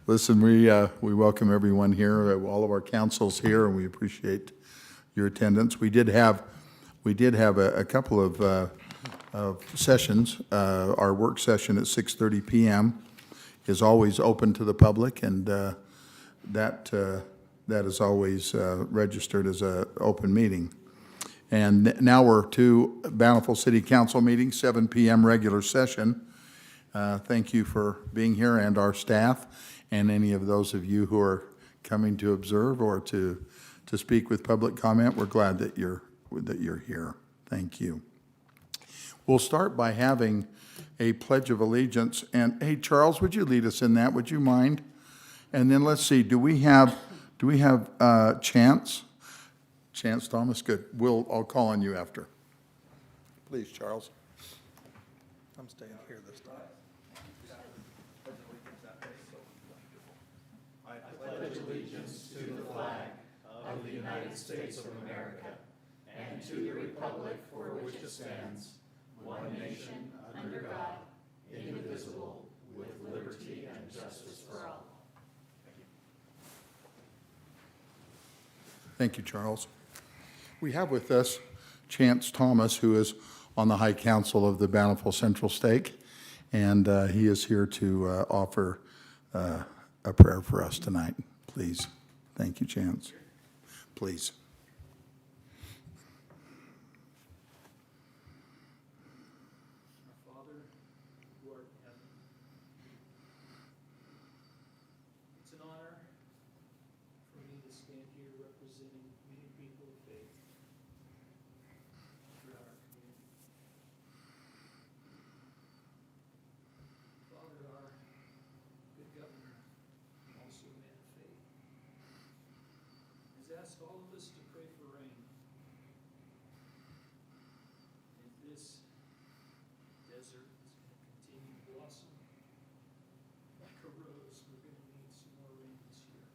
Listen, we welcome everyone here, all of our councils here, and we appreciate your attendance. We did have a couple of sessions. Our work session at 6:30 p.m. is always open to the public, and that is always registered as an open meeting. And now we're to Bountiful City Council meeting, 7 p.m. regular session. Thank you for being here, and our staff, and any of those of you who are coming to observe or to speak with public comment. We're glad that you're here. Thank you. We'll start by having a Pledge of Allegiance. And hey, Charles, would you lead us in that? Would you mind? And then let's see. Do we have Chance? Chance Thomas. Good. I'll call on you after. Please, Charles. I'm staying here this time. I pledge allegiance to the flag of the United States of America and to the republic for which it stands, one nation, under God, indivisible, with liberty and justice for all. Thank you, Charles. We have with us Chance Thomas, who is on the High Council of the Bountiful Central Stake, and he is here to offer a prayer for us tonight. Please. Thank you, Chance. Please. Our Father, who art in heaven, it's an honor for me to stand here representing many people of faith throughout our community. Father, our good governor, also a man of faith, has asked all of us to pray for rain. And this desert is going to continue to blossom like a rose. We're going to need some more rain this year.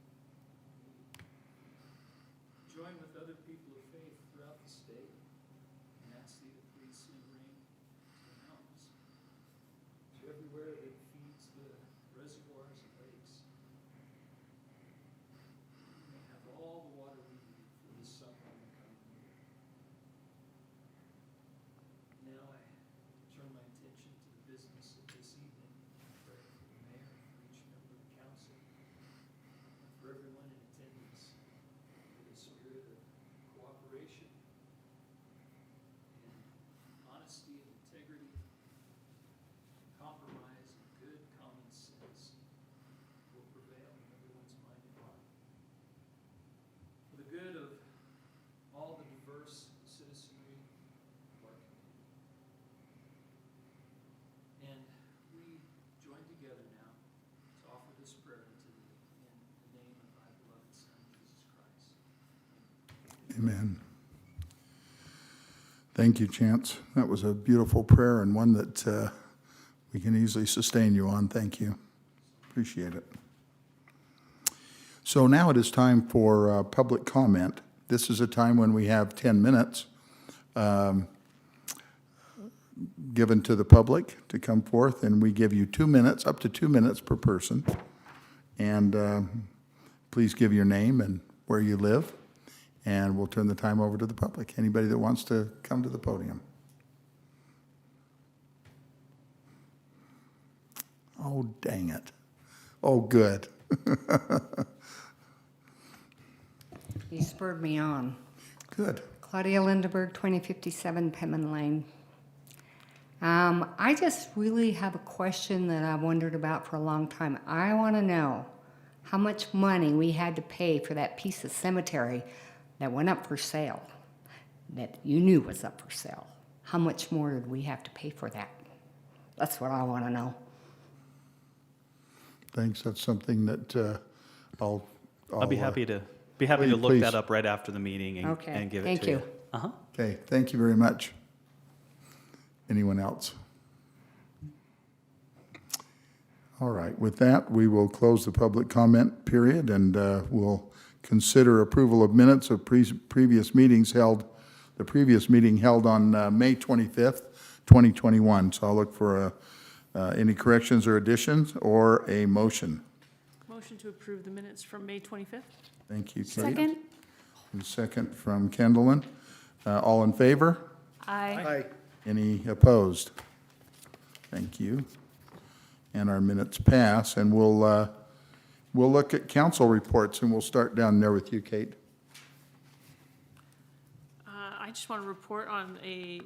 Join with other people of faith throughout the state and ask thee to please send rain to the mountains, to everywhere that feeds the reservoirs and lakes. We may have all the water we need for this summer and the coming year. Now I turn my attention to the business of this evening and pray for the mayor, for each member of the council, and for everyone in attendance, for the spirit of cooperation and honesty and integrity, compromise and good common sense will prevail in everyone's mind and heart. For the good of all the diverse citizenry of our community. And we join together now to offer this prayer unto thee in the name of thy beloved Son, Jesus Christ. Amen. Thank you, Chance. That was a beautiful prayer and one that we can easily sustain you on. Thank you. Appreciate it. So now it is time for public comment. This is a time when we have 10 minutes given to the public to come forth, and we give you 2 minutes, up to 2 minutes per person. And please give your name and where you live, and we'll turn the time over to the public. Anybody that wants to come to the podium. Oh, dang it. Oh, good. You spurred me on. Good. Claudia Lindeberg, 2057 Penman Lane. I just really have a question that I've wondered about for a long time. I want to know how much money we had to pay for that piece of cemetery that went up for sale, that you knew was up for sale. How much more did we have to pay for that? That's what I want to know. Thanks. That's something that I'll be happy to look please. that up right after the meeting and, Okay, and give it thank to you. you. Uh-huh. Okay, thank you very much. Anyone else? All right, with that, we will close the public comment period, and we'll consider approval of minutes of previous meetings held, the previous meeting held on May 25th, 2021. So I'll look for Any corrections or additions, or a motion? Motion to approve the minutes from May 25th? Thank you, Kate. Second? And second from Kendallin. All in favor? Aye. Any opposed? Thank you. And our minutes pass, and we'll look at council reports, and we'll start down there with you, Kate. I just want to report on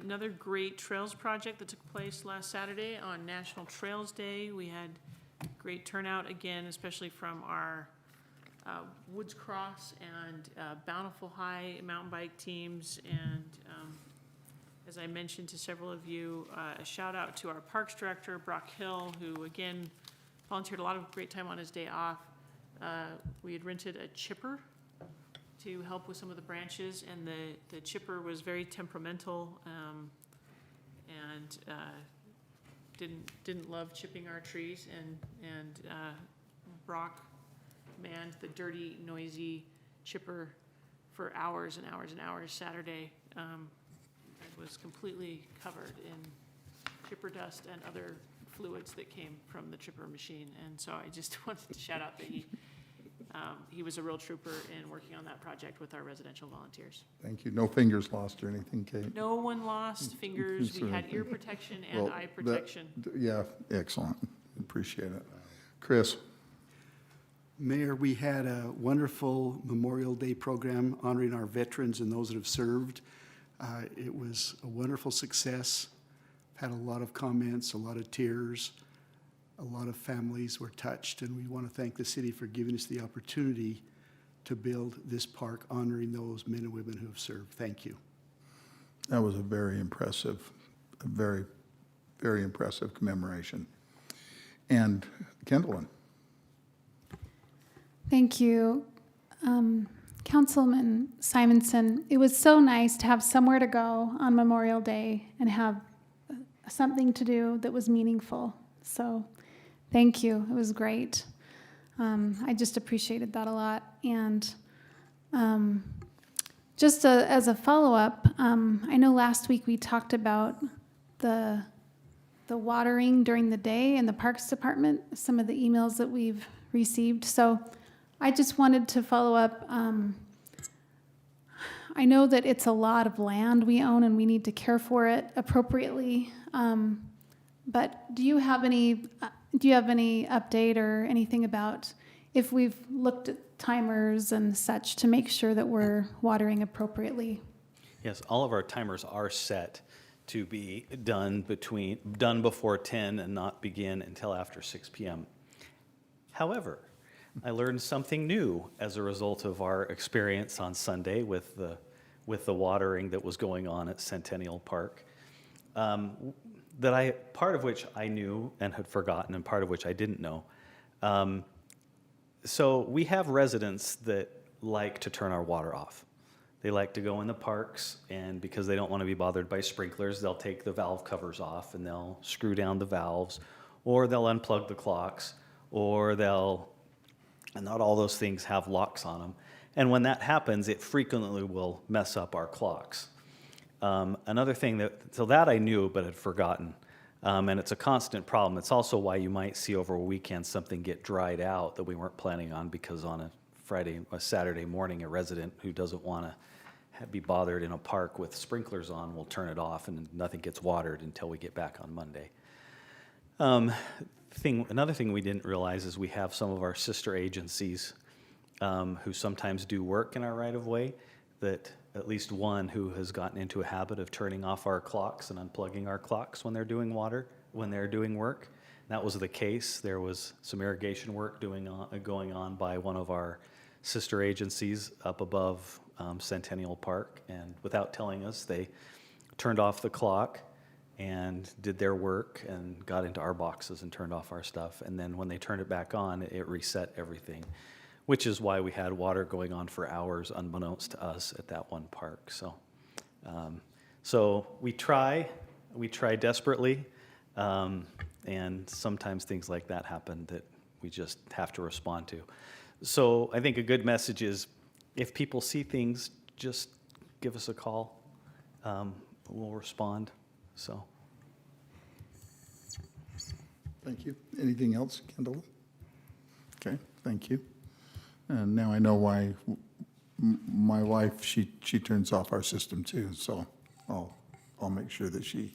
another great trails project that took place last Saturday on National Trails Day. We had great turnout again, especially from our Woods Cross and Bountiful High mountain bike teams. And as I mentioned to several of you, a shout out to our Parks Director, Brock Hill, who again volunteered a lot of great time on his day off. We had rented a chipper to help with some of the branches, and the chipper was very temperamental and didn't love chipping our trees, and Brock manned the dirty, noisy chipper for hours and hours and hours Saturday. It was completely covered in chipper dust and other fluids that came from the chipper machine, and so I just wanted to shout out that he was a real trooper in working on that project with our residential volunteers. Thank you. No fingers lost or anything, Kate? No one lost fingers. We had ear protection and Well, eye protection. Yeah, excellent. Appreciate it. Chris? Mayor, we had a wonderful Memorial Day program honoring our veterans and those that have served. It was a wonderful success. Had a lot of comments, a lot of tears. A lot of families were touched, and we want to thank the city for giving us the opportunity to build this park honoring those men and women who have served. Thank you. That was a very impressive commemoration. And Kendallin? Thank you. Councilman Simonson, it was so nice to have somewhere to go on Memorial Day and have something to do that was meaningful. So thank you. It was great. I just appreciated that a lot. And just as a follow-up, I know last week we talked about the watering during the day in the Parks Department, some of the emails that we've received. So I just wanted to follow up. I know that it's a lot of land we own and we need to care for it appropriately. But do you have any update or anything about if we've looked at timers and such to make sure that we're watering appropriately? Yes, all of our timers are set to be done before 10 and not begin until after 6 p.m. However, I learned something new as a result of our experience on Sunday with the watering that was going on at Centennial Park. Part of which I knew and had forgotten, and part of which I didn't know. So we have residents that like to turn our water off. They like to go in the parks, and because they don't want to be bothered by sprinklers, they'll take the valve covers off and they'll screw down the valves, or they'll unplug the clocks, or and not all those things have locks on them. And when that happens, it frequently will mess up our clocks. Another thing that I knew but had forgotten, and it's a constant problem. It's also why you might see over a weekend something get dried out that we weren't planning on, because on a Saturday morning, a resident who doesn't want to be bothered in a park with sprinklers on will turn it off, and nothing gets watered until we get back on Monday. Another thing we didn't realize is we have some of our sister agencies who sometimes do work in our right-of-way, that at least one who has gotten into a habit of turning off our clocks and unplugging our clocks when they're doing work. That was the case. There was some irrigation work going on by one of our sister agencies up above Centennial Park, and without telling us, they turned off the clock and did their work and got into our boxes and turned off our stuff. And then when they turned it back on, it reset everything, which is why we had water going on for hours unbeknownst to us at that one park. So we try desperately, and sometimes things like that happen that we just have to respond to. So I think a good message is, if people see things, just give us a call. We'll respond. So. Thank you. Anything else, Kendall? Okay, thank you. And now I know why my wife, she turns off our system too, so I'll make sure that she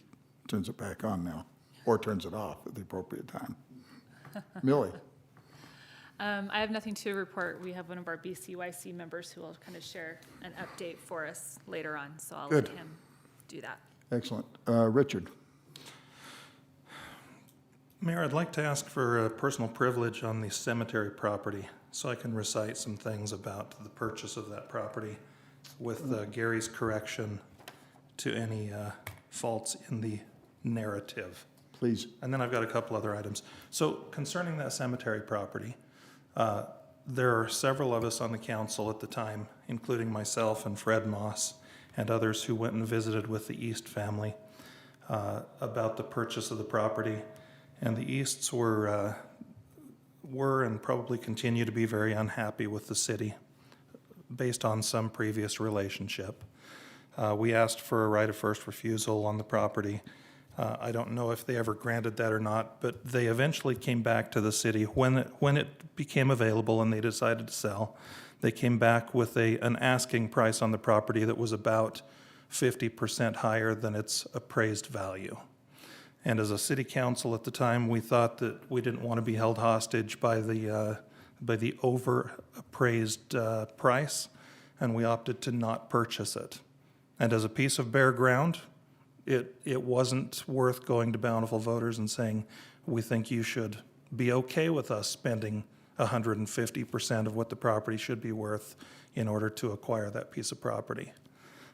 turns it back on now, or turns it off at the appropriate time. Millie? I have nothing to report. We have one of our BCYC members who will kind of share an update for us later on, so I'll let Good. him do that. Excellent. Richard? Mayor, I'd like to ask for a personal privilege on the cemetery property so I can recite some things about the purchase of that property with Gary's correction to any faults in the narrative. Please. And then I've got a couple other items. So concerning that cemetery property, there are several of us on the council at the time, including myself and Fred Moss and others who went and visited with the East family about the purchase of the property. And the Easts were and probably continue to be very unhappy with the city based on some previous relationship. We asked for a right of first refusal on the property. I don't know if they ever granted that or not, but they eventually came back to the city when it became available and they decided to sell. They came back with an asking price on the property that was about 50% higher than its appraised value. And as a city council at the time, we thought that we didn't want to be held hostage by the over-appraised price, and we opted to not purchase it. And as a piece of bare ground, it wasn't worth going to Bountiful voters and saying, we think you should be okay with us spending 150% of what the property should be worth in order to acquire that piece of property.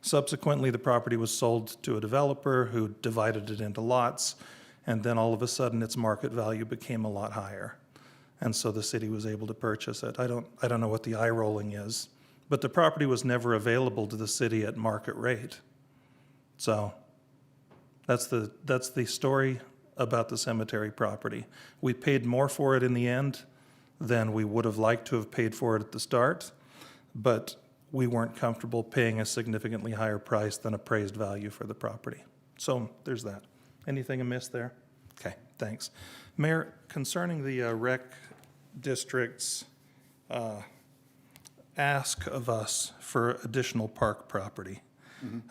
Subsequently, the property was sold to a developer who divided it into lots, and then all of a sudden its market value became a lot higher. And so the city was able to purchase it. I don't know what the eye rolling is, but the property was never available to the city at market rate. So that's the story about the cemetery property. We paid more for it in the end than we would have liked to have paid for it at the start, but we weren't comfortable paying a significantly higher price than appraised value for the property. So there's that. Anything amiss there? Okay, thanks. Mayor, concerning the rec district's ask of us for additional park property,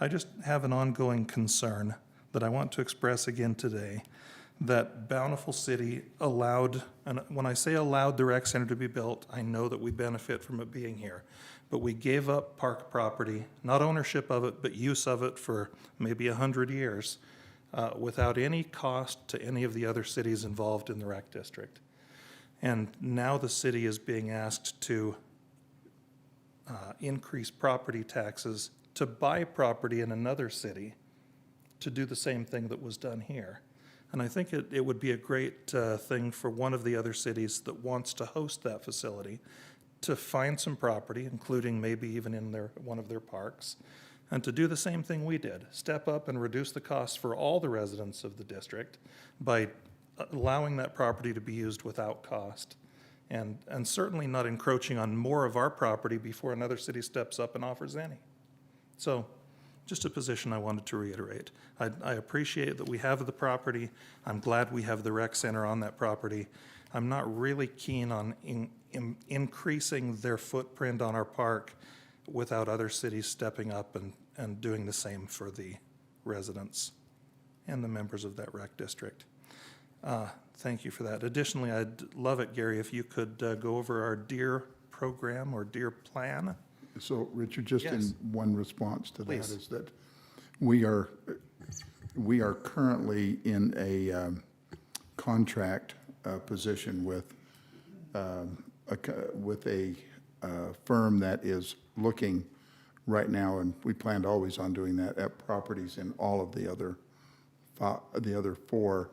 I just have an ongoing concern that I want to express again today, that Bountiful City allowed, and when I say allowed the rec center to be built, I know that we benefit from it being here. But we gave up park property, not ownership of it, but use of it for maybe 100 years without any cost to any of the other cities involved in the rec district. And now the city is being asked to increase property taxes to buy property in another city to do the same thing that was done here. And I think it would be a great thing for one of the other cities that wants to host that facility to find some property, including maybe even in one of their parks, and to do the same thing we did, step up and reduce the costs for all the residents of the district by allowing that property to be used without cost, and certainly not encroaching on more of our property before another city steps up and offers any. So just a position I wanted to reiterate. I appreciate that we have the property. I'm glad we have the rec center on that property. I'm not really keen on increasing their footprint on our park without other cities stepping up and doing the same for the residents and the members of that rec district. Thank you for that. Additionally, I'd love it, Gary, if you could go over our DEER program or DEER plan. So, Richard, just in Yes. one response to that Please. is that we are currently in a contract position with a firm that is looking right now, and we planned always on doing that, at properties in all of the other 4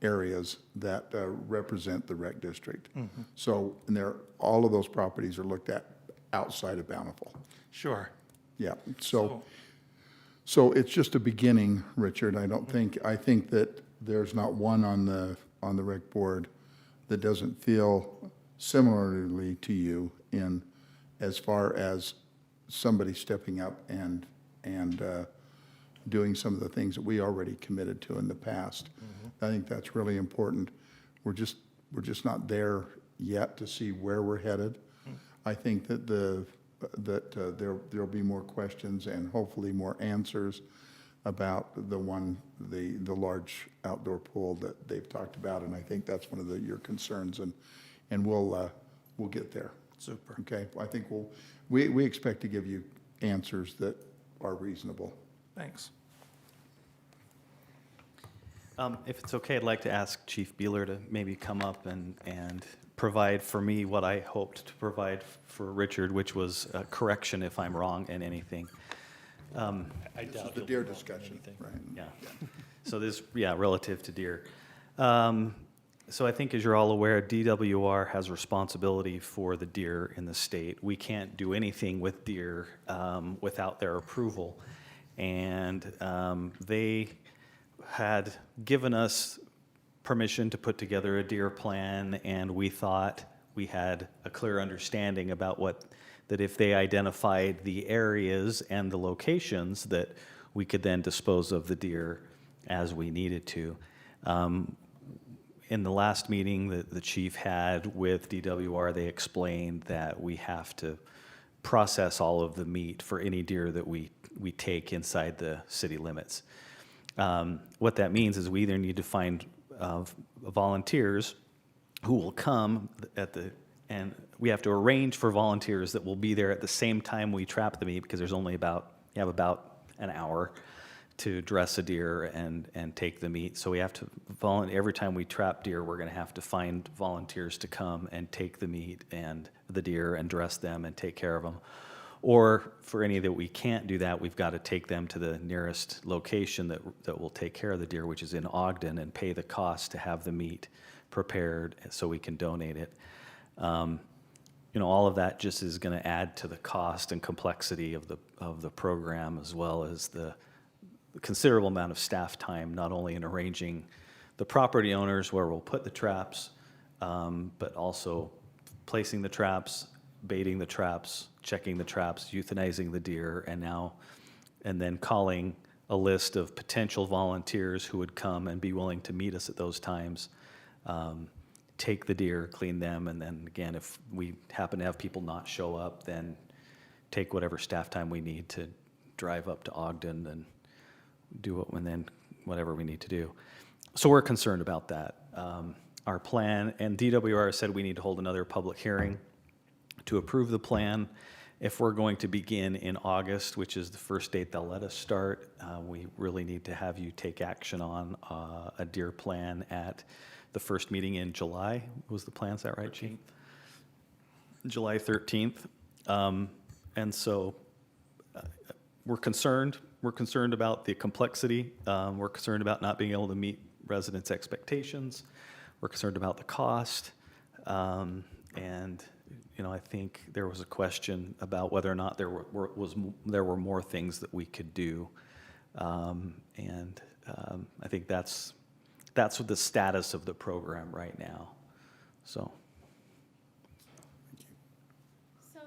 areas that represent the rec district. So, and all of those properties are looked at outside of Bountiful. Sure. Yeah, so it's just a beginning, Richard. I think that there's not one on the rec board that doesn't feel similarly to you in as far as somebody stepping up and doing some of the things that we already committed to in the past. I think that's really important. we're just not there yet to see where we're headed. I think that there'll be more questions and hopefully more answers about the large outdoor pool that they've talked about, and I think that's one of your concerns, and we'll get there. Super. Okay, I think we expect to give you answers that are reasonable. Thanks. If it's okay, I'd like to ask Chief Beeler to maybe come up and provide for me what I hoped to provide for Richard, which was a correction if I'm wrong in anything. This is the deer discussion, right? Yeah. So this, relative to deer. So I think as you're all aware, DWR has responsibility for the deer in the state. We can't do anything with deer without their approval. And they had given us permission to put together a deer plan, and we thought we had a clear understanding about that if they identified the areas and the locations, that we could then dispose of the deer as we needed to. In the last meeting that the chief had with DWR, they explained that we have to process all of the meat for any deer that we take inside the city limits. What that means is we either need to find volunteers who will come and we have to arrange for volunteers that will be there at the same time we trap the meat, because there's only you have about an hour to dress a deer and take the meat. So we have to every time we trap deer, we're going to have to find volunteers to come and take the meat and the deer and dress them and take care of them. Or for any that we can't do that, we've got to take them to the nearest location that will take care of the deer, which is in Ogden, and pay the cost to have the meat prepared so we can donate it. All of that just is going to add to the cost and complexity of the program, as well as the considerable amount of staff time, not only in arranging the property owners where we'll put the traps, but also placing the traps, baiting the traps, checking the traps, euthanizing the deer, and then calling a list of potential volunteers who would come and be willing to meet us at those times, take the deer, clean them, and then again, if we happen to have people not show up, then take whatever staff time we need to drive up to Ogden and do it, and then whatever we need to do. So we're concerned about that. Our plan, and DWR said we need to hold another public hearing to approve the plan. If we're going to begin in August, which is the first date they'll let us start, we really need to have you take action on a deer plan at the first meeting in July. Was the plan, is that right, Chief? July 13th. And so we're concerned. We're concerned about the complexity. We're concerned about not being able to meet residents' expectations. We're concerned about the cost. And I think there was a question about whether or not there were more things that we could do. I think that's what the status of the program right now. So. So,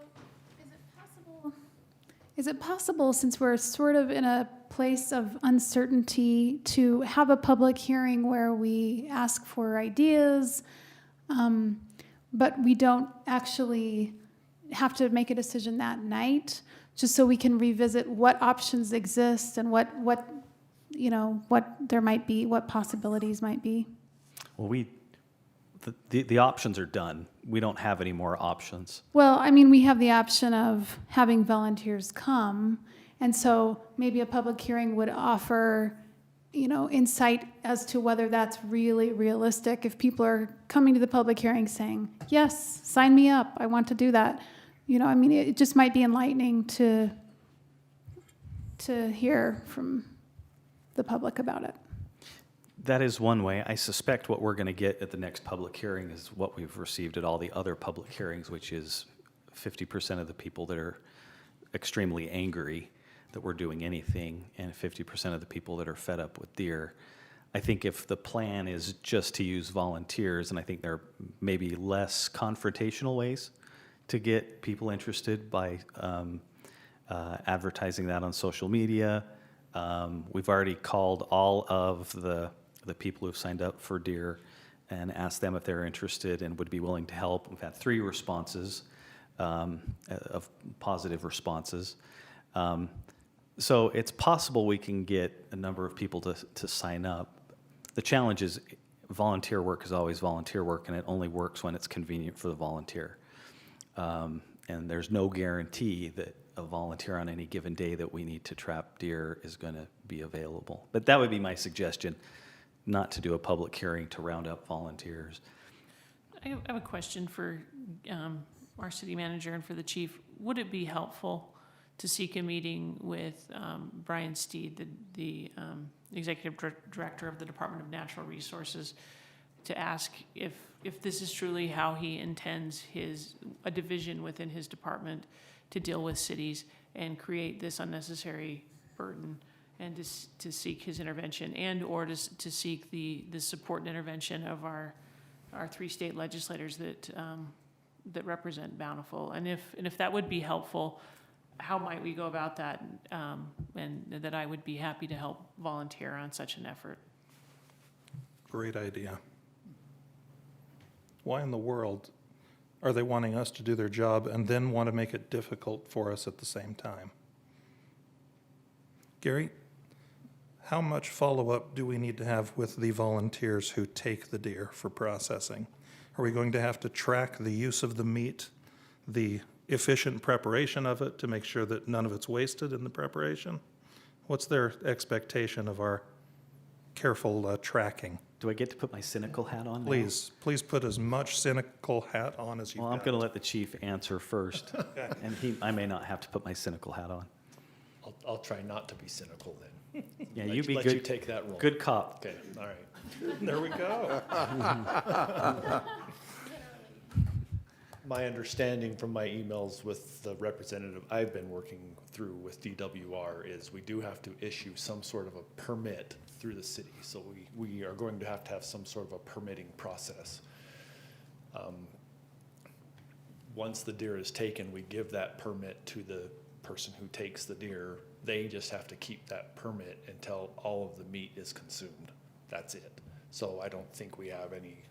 is it possible, since we're sort of in a place of uncertainty, to have a public hearing where we ask for ideas, but we don't actually have to make a decision that night, just so we can revisit what options exist and what there might be, what possibilities might be? Well, the options are done. We don't have any more options. Well, I mean, we have the option of having volunteers come, and so maybe a public hearing would offer, insight as to whether that's really realistic. If people are coming to the public hearing saying, yes, sign me up, I want to do that. It just might be enlightening to hear from the public about it. That is one way. I suspect what we're going to get at the next public hearing is what we've received at all the other public hearings, which is 50% of the people that are extremely angry that we're doing anything, and 50% of the people that are fed up with deer. I think if the plan is just to use volunteers, and I think there may be less confrontational ways to get people interested by advertising that on social media. We've already called all of the people who've signed up for deer and asked them if they're interested and would be willing to help. We've had 3 responses, of positive responses. So it's possible we can get a number of people to sign up. The challenge is volunteer work is always volunteer work, and it only works when it's convenient for the volunteer. And there's no guarantee that a volunteer on any given day that we need to trap deer is going to be available. But that would be my suggestion, not to do a public hearing to round up volunteers. I have a question for our city manager and for the chief. Would it be helpful to seek a meeting with Brian Steed, the executive director of the Department of Natural Resources, to ask if this is truly how he intends a division within his department to deal with cities and create this unnecessary burden, and to seek his intervention, and or to seek the support and intervention of our 3 state legislators that represent Bountiful. And if that would be helpful, how might we go about that? And that I would be happy to help volunteer on such an effort. Great idea. Why in the world are they wanting us to do their job and then want to make it difficult for us at the same time? Gary, how much follow-up do we need to have with the volunteers who take the deer for processing? Are we going to have to track the use of the meat, the efficient preparation of it to make sure that none of it's wasted in the preparation? What's their expectation of our careful tracking? Do I get to put my cynical hat on now? Please put as much cynical hat on as you've got. Well, I'm going to let the chief answer first, Okay. and I may not have to put my cynical hat on. I'll try not to be cynical then. Yeah, Let you be let good. you take that role. Good cop. Okay, all right. There we go. My understanding from my emails with the representative I've been working through with DWR is we do have to issue some sort of a permit through the city. So we are going to have some sort of a permitting process. Once the deer is taken, we give that permit to the person who takes the deer. They just have to keep that permit until all of the meat is consumed. That's it. So I don't think we have any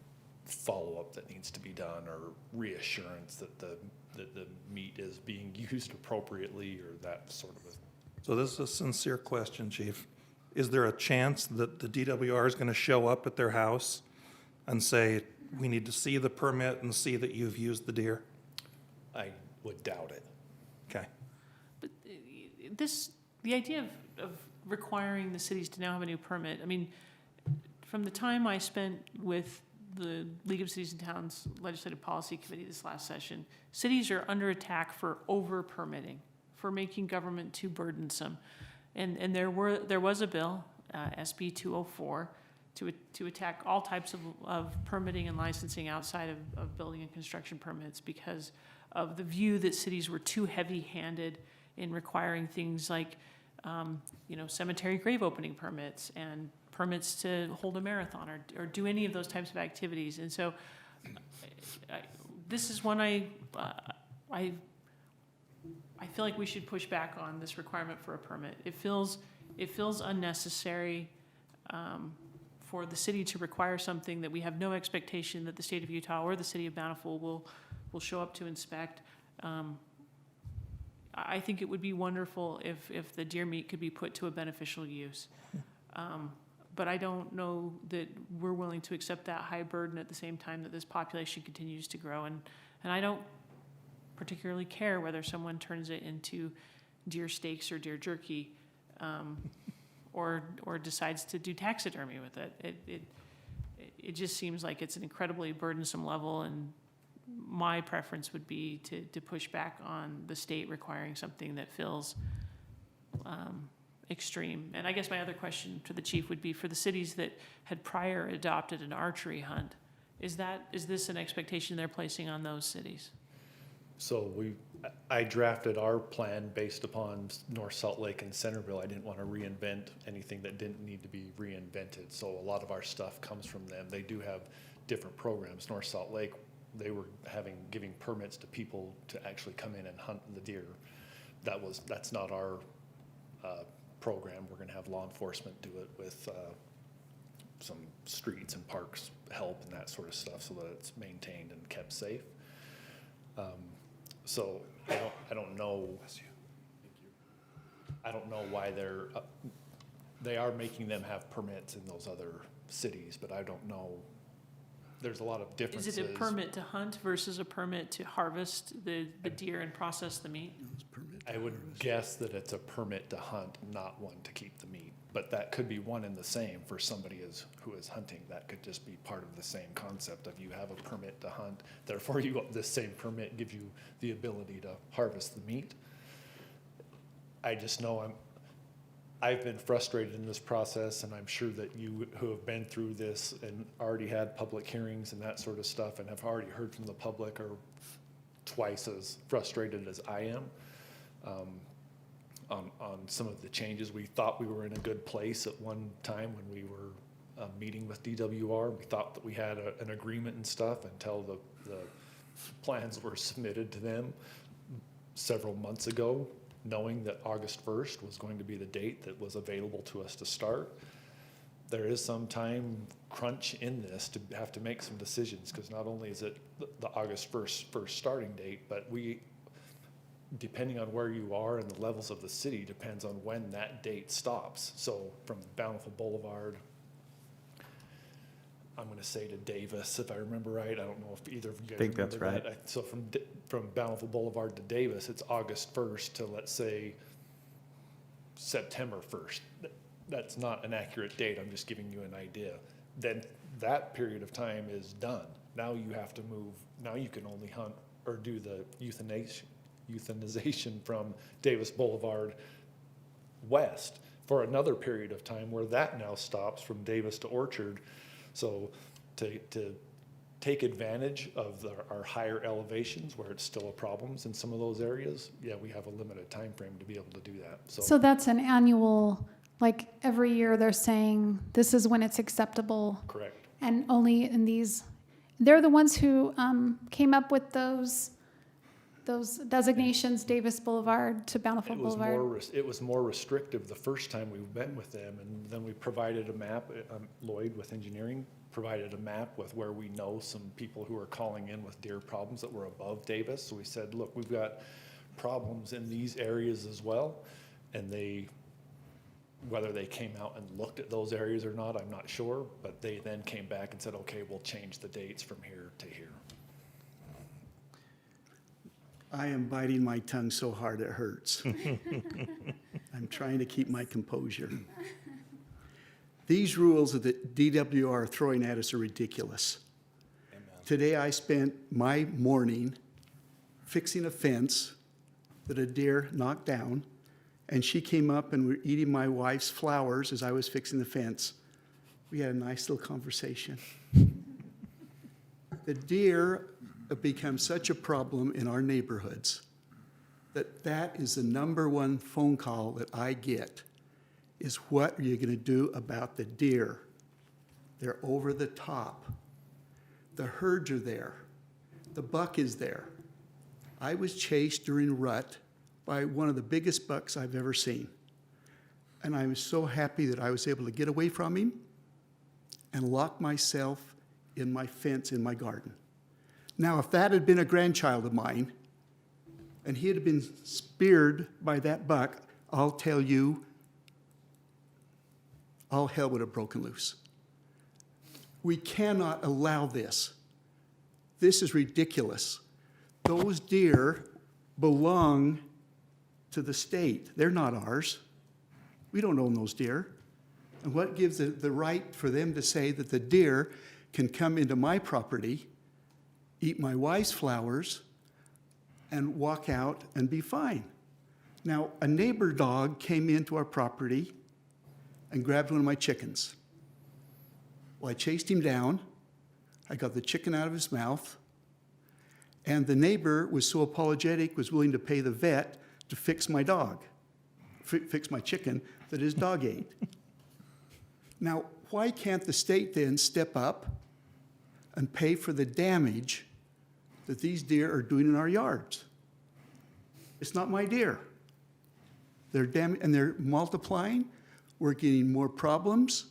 follow-up that needs to be done, or reassurance that the meat is being used appropriately, or that sort of a. So this is a sincere question, Chief. Is there a chance that the DWR is going to show up at their house and say, we need to see the permit and see that you've used the deer? I would doubt it. Okay. But the idea of requiring the cities to now have a new permit, I mean, from the time I spent with the League of Cities and Towns Legislative Policy Committee this last session, cities are under attack for over-permitting, for making government too burdensome. And there was a bill, SB 204, to attack all types of permitting and licensing outside of building and construction permits, because of the view that cities were too heavy-handed in requiring things like, cemetery grave opening permits and permits to hold a marathon or do any of those types of activities. And so this is one I feel like we should push back on, this requirement for a permit. It feels unnecessary for the city to require something that we have no expectation that the state of Utah or the city of Bountiful will show up to inspect. I think it would be wonderful if the deer meat could be put to a beneficial use. But I don't know that we're willing to accept that high burden at the same time that this population continues to grow. And I don't particularly care whether someone turns it into deer steaks or deer jerky, or decides to do taxidermy with it. It just seems like it's an incredibly burdensome level, and my preference would be to push back on the state requiring something that feels extreme. And I guess my other question to the chief would be, for the cities that had prior adopted an archery hunt, is this an expectation they're placing on those cities? So I drafted our plan based upon North Salt Lake and Centerville. I didn't want to reinvent anything that didn't need to be reinvented. So a lot of our stuff comes from them. They do have different programs. North Salt Lake, they were giving permits to people to actually come in and hunt the deer. That's not our program. We're going to have law enforcement do it with some streets and parks help and that sort of stuff so that it's maintained and kept safe. So I don't know. I don't know why they are making them have permits in those other cities, but I don't know. There's a lot of differences. Is it a permit to hunt versus a permit to harvest the deer and process the meat? I would guess that it's a permit to hunt, not one to keep the meat. But that could be one and the same for somebody who is hunting. That could just be part of the same concept of you have a permit to hunt, therefore this same permit gives you the ability to harvest the meat. I just know I've been frustrated in this process, and I'm sure that you who have been through this and already had public hearings and that sort of stuff and have already heard from the public are twice as frustrated as I am on some of the changes. We thought we were in a good place at one time when we were meeting with DWR. We thought that we had an agreement and stuff until the plans were submitted to them several months ago, knowing that August 1st was going to be the date that was available to us to start. There is some time crunch in this to have to make some decisions, because not only is it the August 1st first starting date, but depending on where you are and the levels of the city, depends on when that date stops. So from Bountiful Boulevard, I'm going to say to Davis, if I remember right. I don't know if either of you guys think that's remember right. that. So from Bountiful Boulevard to Davis, it's August 1st to, let's say, September 1st. That's not an accurate date. I'm just giving you an idea. Then that period of time is done. Now you have to move. Now you can only hunt or do the euthanization from Davis Boulevard west for another period of time, where that now stops from Davis to Orchard. So to take advantage of our higher elevations where it's still a problem in some of those areas, yeah, we have a limited time frame to be able to do that. So that's an annual, like every year they're saying this is when it's acceptable. Correct. And only in these, they're the ones who came up with those designations, Davis Boulevard to Bountiful Boulevard. It was more restrictive the first time we met with them, and then we provided a map. Lloyd with engineering provided a map with where we know some people who are calling in with deer problems that were above Davis. So we said, look, we've got problems in these areas as well, and whether they came out and looked at those areas or not, I'm not sure, but they then came back and said, okay, we'll change the dates from here to here. I am biting my tongue so hard it hurts. I'm trying to keep my composure. These rules that DWR are throwing at us are ridiculous. Amen. Today I spent my morning fixing a fence that a deer knocked down, and she came up and we were eating my wife's flowers as I was fixing the fence. We had a nice little conversation. The deer have become such a problem in our neighborhoods that is the number one phone call that I get, is what are you going to do about the deer? They're over the top. The herds are there. The buck is there. I was chased during rut by one of the biggest bucks I've ever seen. And I was so happy that I was able to get away from him and lock myself in my fence in my garden. Now, if that had been a grandchild of mine, and he had been speared by that buck, I'll tell you, all hell would have broken loose. We cannot allow this. This is ridiculous. Those deer belong to the state. They're not ours. We don't own those deer. And what gives the right for them to say that the deer can come into my property, eat my wife's flowers, and walk out and be fine? Now, a neighbor dog came into our property and grabbed one of my chickens. Well, I chased him down. I got the chicken out of his mouth. And the neighbor was so apologetic, was willing to pay the vet to fix my dog, fix my chicken that his dog ate. Now, why can't the state then step up and pay for the damage that these deer are doing in our yards? It's not my deer. And they're multiplying. We're getting more problems.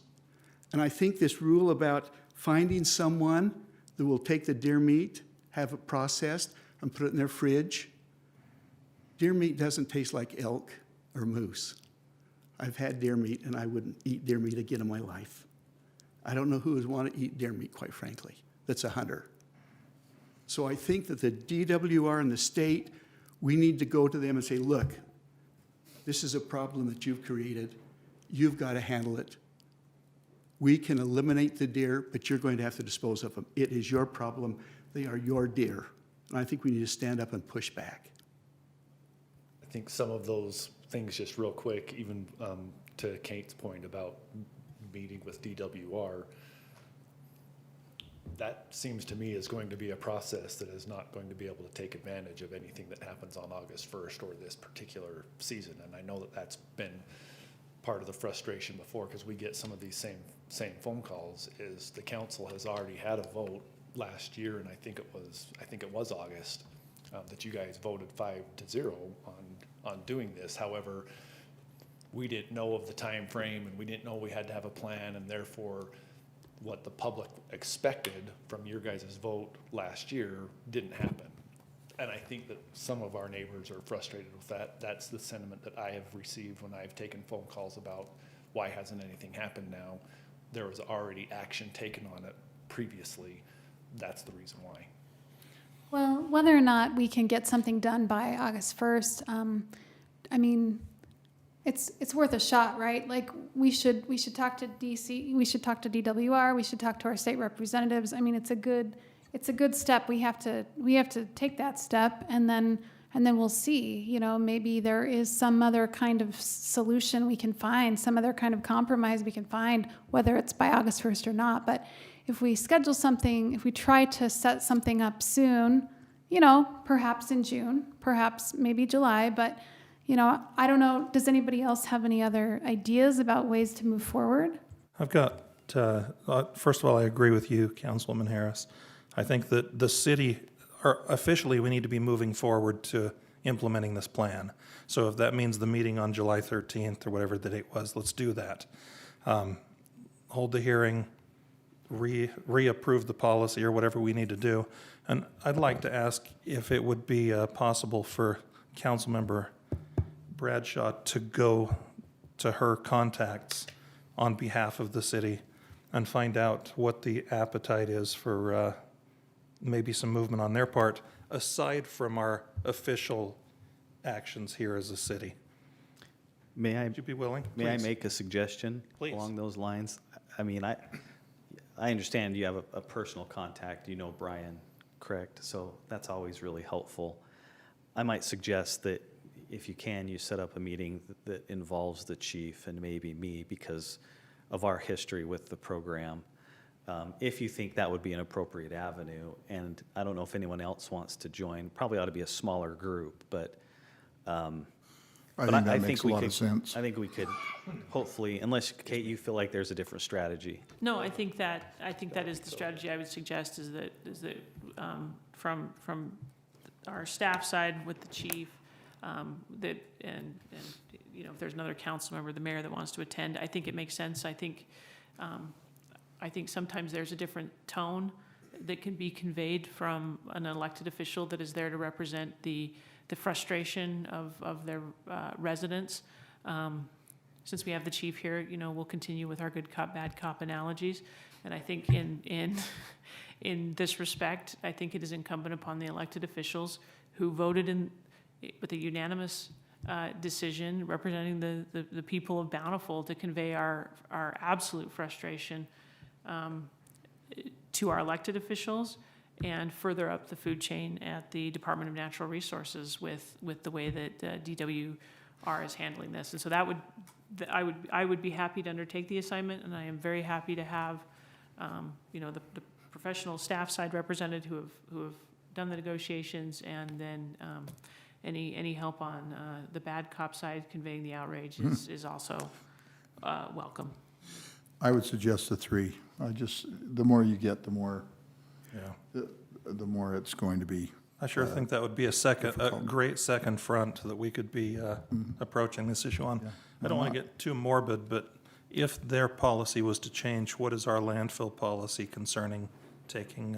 And I think this rule about finding someone that will take the deer meat, have it processed, and put it in their fridge. Deer meat doesn't taste like elk or moose. I've had deer meat, and I wouldn't eat deer meat again in my life. I don't know who would want to eat deer meat, quite frankly, that's a hunter. So I think that the DWR and the state, we need to go to them and say, look, this is a problem that you've created. You've got to handle it. We can eliminate the deer, but you're going to have to dispose of them. It is your problem. They are your deer. And I think we need to stand up and push back. I think some of those things, just real quick, even to Kate's point about meeting with DWR, that seems to me is going to be a process that is not going to be able to take advantage of anything that happens on August 1st or this particular season. And I know that that's been part of the frustration before, because we get some of these same phone calls, is the council has already had a vote last year, and I think it was August, that you guys voted 5-0 on doing this. However, we didn't know of the time frame, and we didn't know we had to have a plan, and therefore what the public expected from your guys' vote last year didn't happen. And I think that some of our neighbors are frustrated with that. That's the sentiment that I have received when I've taken phone calls about why hasn't anything happened now. There was already action taken on it previously. That's the reason why. Well, whether or not we can get something done by August 1st, I mean, it's worth a shot, right? Like, we should talk to DC, we should talk to DWR, we should talk to our state representatives. I mean, it's a good step. We have to take that step, and then we'll see. You know, maybe there is some other kind of solution we can find, some other kind of compromise we can find, whether it's by August 1st or not. But if we schedule something, if we try to set something up soon, you know, perhaps in June, perhaps maybe July, but, you know, I don't know. Does anybody else have any other ideas about ways to move forward? I've got, first of all, I agree with you, Councilwoman Harris. I think that the city, or officially, we need to be moving forward to implementing this plan. So if that means the meeting on July 13th or whatever the date was, let's do that. Hold the hearing, reapprove the policy or whatever we need to do. And I'd like to ask if it would be possible for Councilmember Bradshaw to go to her contacts on behalf of the city and find out what the appetite is for maybe some movement on their part, aside from our official actions here as a city. Would you be willing? May I make a suggestion Please. along those lines? I mean, I understand you have a personal contact, you know Brian, correct? So that's always really helpful. I might suggest that if you can, you set up a meeting that involves the chief and maybe me because of our history with the program. If you think that would be an appropriate avenue, and I don't know if anyone else wants to join, probably ought to be a smaller group, but I think that makes a lot of sense. I think we could hopefully, unless, Kate, you feel like there's a different strategy. No, I think that is the strategy I would suggest, is that from our staff side with the chief, that and you know, if there's another council member, the mayor that wants to attend, I think it makes sense. I think sometimes there's a different tone that can be conveyed from an elected official that is there to represent the frustration of their residents. Since we have the chief here, you know, we'll continue with our good cop, bad cop analogies. And I think in this respect, I think it is incumbent upon the elected officials who voted with a unanimous decision representing the people of Bountiful to convey our absolute frustration to our elected officials and further up the food chain at the Department of Natural Resources with the way that DWR is handling this. And so I would be happy to undertake the assignment, and I am very happy to have you know, the professional staff side represented who have done the negotiations, and then any help on the bad cop side conveying the outrage is also welcome. I would suggest the three. The more you get, the more, Yeah. the more it's going to be. I sure think that would be a great second front that we could be approaching this issue on. Yeah. I don't want to get too morbid, but If their policy was to change, what is our landfill policy concerning taking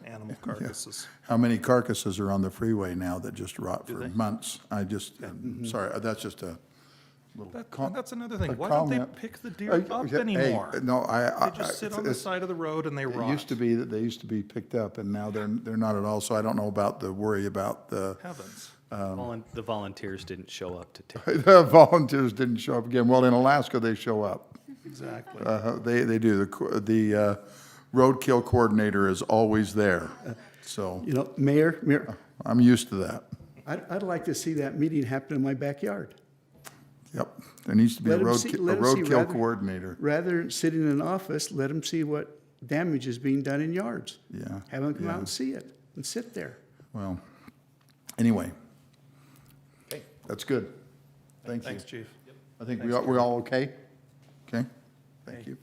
animal carcasses? How many carcasses are on the freeway now that just rot for they? months? Sorry, that's just a little. That's another thing. a Why don't they comment. pick the deer up Hey, anymore? no, They just sit on the side of the road and they It rot. used to be that they used to be picked up, and now they're not at all, so I don't know about the worry about the, Heavens. The volunteers didn't show up to take. the volunteers didn't show up again. Well, in Alaska, they show up. Exactly. They do. The roadkill coordinator is always there, so You know, Mayor, I'm used to that. I'd like to see that meeting happen in my backyard. Yep, there needs to be a Let 'em see- let 'em see roadkill rather- coordinator. Rather than sitting in an office, let them see what damage is being done in yards. Yeah. Have them come yeah. out and see it and sit there. Well, anyway, Okay. that's good. Thank you. Thanks, Chief. I think we're all okay? Okay, thank you.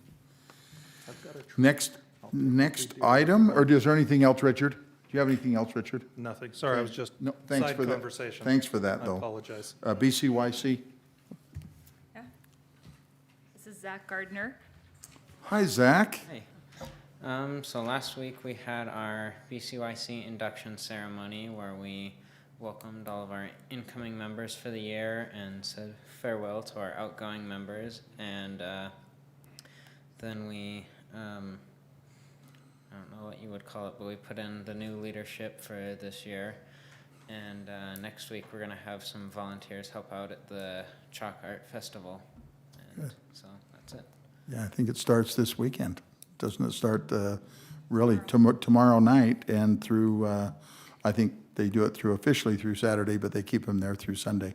Next item, or is there anything else, Richard? Do you have anything else, Richard? Nothing. Sorry, I was just No, thanks side for that. conversation. Thanks for that, I though. apologize. BCYC? Yeah. This is Zach Gardner. Hi, Zach. Hey. So last week we had our BCYC induction ceremony where we welcomed all of our incoming members for the year and said farewell to our outgoing members. And then we, I don't know what you would call it, but we put in the new leadership for this year. And next week we're going to have some volunteers help out at the Chalk Art Festival. And so that's it. Yeah, I think it starts this weekend. Doesn't it start really tomorrow night and through, I think they do it officially through Saturday, but they keep them there through Sunday.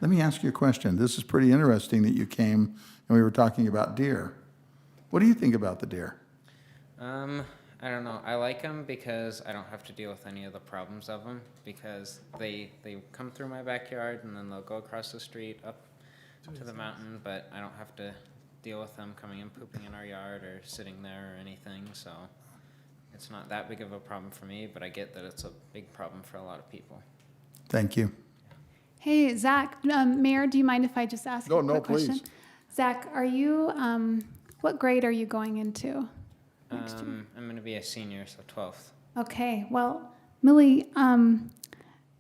Let me ask you a question. This is pretty interesting that you came and we were talking about deer. What do you think about the deer? I don't know. I like them because I don't have to deal with any of the problems of them because they come through my backyard and then they'll go across the street up to the mountain, but I don't have to deal with them coming and pooping in our yard or sitting there or anything, so it's not that big of a problem for me, but I get that it's a big problem for a lot of people. Thank you. Hey, Zach, Mayor, do you mind if I just ask you a quick question? please. Zach, are you, what grade are you going into? I'm going to be a senior, so 12th. Okay, well, Millie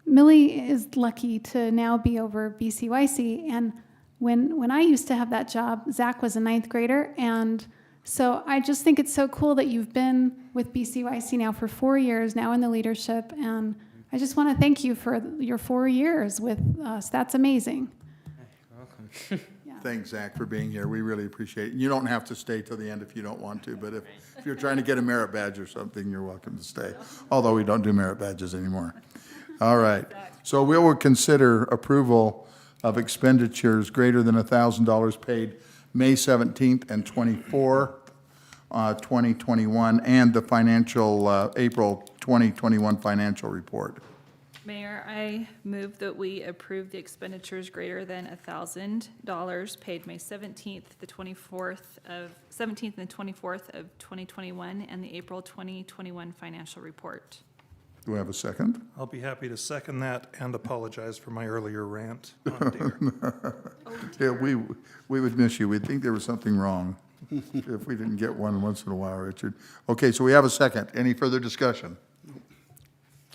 is lucky to now be over BCYC, and when I used to have that job, Zach was a 9th grader, and so I just think it's so cool that you've been with BCYC now for 4 years, now in the leadership, and I just want to thank you for your 4 years with us. That's amazing. You're welcome. Thanks, Zach, for being here. We really appreciate it. You don't have to stay till the end if you don't want to, but if you're trying to get a merit badge or something, you're welcome to stay. Although we don't do merit badges anymore. All right. So we will consider approval of expenditures greater than $1,000 paid May 17th and 24th, 2021, and the financial April 2021 financial report. Mayor, I move that we approve the expenditures greater than $1,000 paid May 17th, the 17th and the 24th of 2021, and the April 2021 financial report. Do we have a second? I'll be happy to second that and apologize for my earlier rant on deer. Yeah, we would miss you. We'd think there was something wrong if we didn't get one once in a while, Richard. Okay, so we have a second. Any further discussion?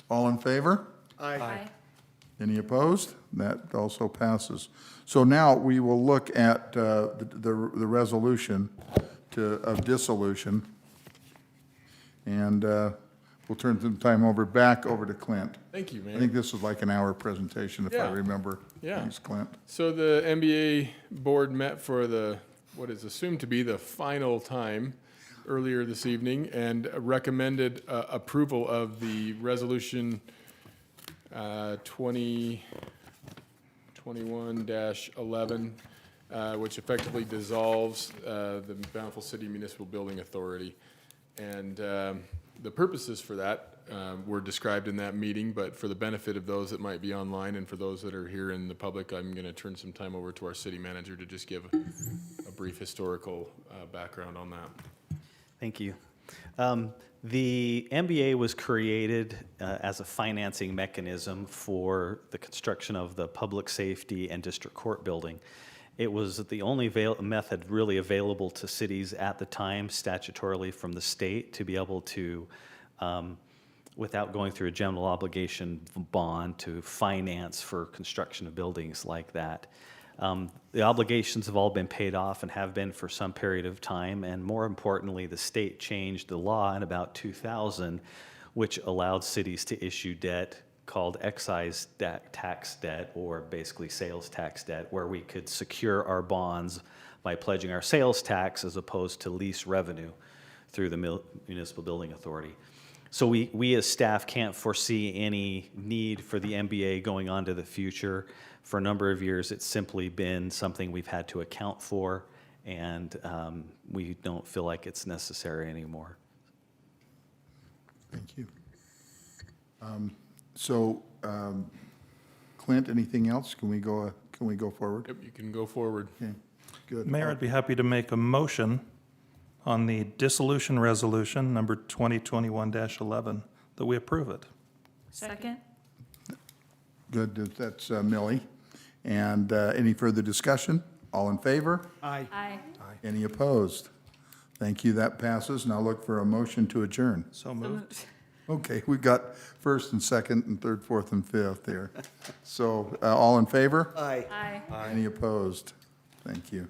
All in favor? Aye. Any opposed? That also passes. So now we will look at the resolution of dissolution. And we'll turn some time back over to Clint. Thank you, I Mayor. think this was like an hour presentation, if I Yeah. remember. Yeah. Thanks, Clint. So the NBA board met for what is assumed to be the final time earlier this evening and recommended approval of the resolution 2021-11, which effectively dissolves the Bountiful City Municipal Building Authority. And the purposes for that were described in that meeting, but for the benefit of those that might be online and for those that are here in the public, I'm going to turn some time over to our city manager to just give a brief historical background on that. Thank you. The MBA was created as a financing mechanism for the construction of the public safety and district court building. It was the only method really available to cities at the time statutorily from the state to be able to, without going through a general obligation bond, to finance for construction of buildings like that. The obligations have all been paid off and have been for some period of time, and more importantly, the state changed the law in about 2000, which allowed cities to issue debt called excise tax debt, or basically sales tax debt, where we could secure our bonds by pledging our sales tax as opposed to lease revenue through the municipal building authority. So we as staff can't foresee any need for the MBA going on to the future. For a number of years, it's simply been something we've had to account for, and we don't feel like it's necessary anymore. Thank you. Clint, anything else? Can we go forward? Yep, you can go forward. Okay, good. Mayor, I'd be happy to make a motion on the dissolution resolution number 2021-11, that we approve it. Second? Good, that's Millie. And any further discussion? All in favor? Aye. Aye. Any opposed? Thank you, that passes. Now look for a motion to adjourn. So moved. Okay, we've got first and second and third, fourth and fifth here. So all in favor? Aye. Aye. Any opposed? Thank you.